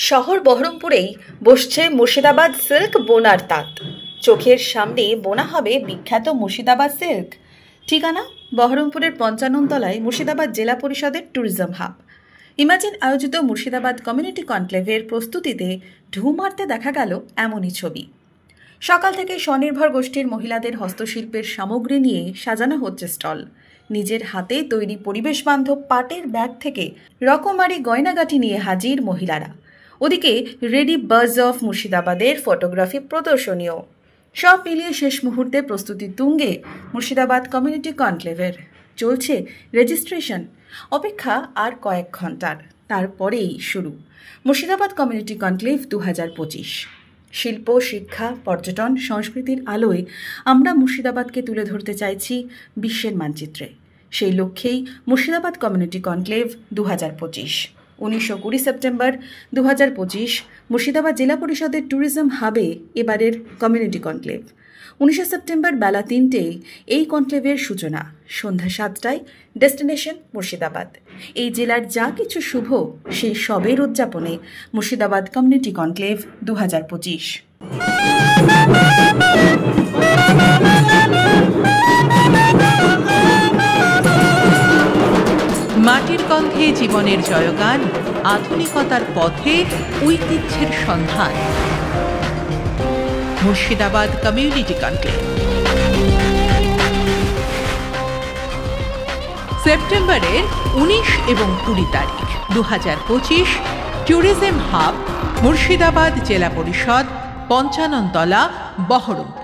শহর বহরমপুরেই বসছে মুর্শিদাবাদ সিল্ক বোনার তাঁত। চোখের সামনে বোনা হবে বিখ্যাত মুর্শিদাবাদ সিল্ক। ঠিকানা বহরমপুরের ৫৫ তলায় মুর্শিদাবাদ জেলা পরিষদের ট্যুরিজম হাব। ইমাজিন আয়োজিত মুর্শিদাবাদ কমিউনিটি কনক্লেভের প্রস্তুতিতে ঢু মারতে দেখা গেল এমনই ছবি। সকাল থেকে স্বনির্ভর গোষ্ঠীর মহিলাদের হস্তশিল্পের সামগ্রী নিয়ে সাজানো হচ্ছে স্টল। নিজের হাতে তৈরি পরিবেশ বান্ধব পাটের ব্যাগ থেকে রকমারি গয়নাগাটি নিয়ে হাজির মহিলারা। ওদিকে রেডি বাজ অফ মুর্শিদাবাদের ফটোগ্রাফি প্রদর্শনীয়। সব মিলিয়ে শেষ মুহূর্তে প্রস্তুতি তুঙ্গে মুর্শিদাবাদ কমিউনিটি কনক্লেভের। চলছে রেজিস্ট্রেশন। অপেক্ষা আর কয়েক ঘন্টার, তারপরেই শুরু মুর্শিদাবাদ কমিউনিটি কনক্লেভ ২০২৫। শিল্প, শিক্ষা, পর্যটন, সংস্কৃতির আলোয় আমরা মুর্শিদাবাদকে তুলে ধরতে চাইছি বিশ্বের মানচিত্রে। সেই লক্ষ্যেই Murshidabad community conclave ২০২৫। ১৯-২০ September ২০২৫ Murshidabad জেলা পরিষদের ট্যুরিজম হাবে এবারের কমিউনিটি কনক্লেভ। ১৯ সেপ্টেম্বর বেলা ৩টেয় এই কনক্লেভের সূচনা। সন্ধ্যা ৭টায় ডেস্টিনেশন মুর্শিদাবাদ। এই জেলার যা কিছু শুভ সেই সবের উদযাপনে মুর্শিদাবাদ কমিউনিটি কনক্লেভ ২০২৫। মাটির গন্ধে জীবনের জয়গান, আধুনিকতার পথে ঐতিহ্যের সন্ধান। মুর্শিদাবাদ কমিউনিটি কনক্লেভ সেপ্টেম্বরের ১৯ এবং ২০ তারিখ ২০২৫। ট্যুরিজম হাব, মুর্শিদাবাদ জেলা পরিষদ, ৫৫ তলা, বহরমপুর।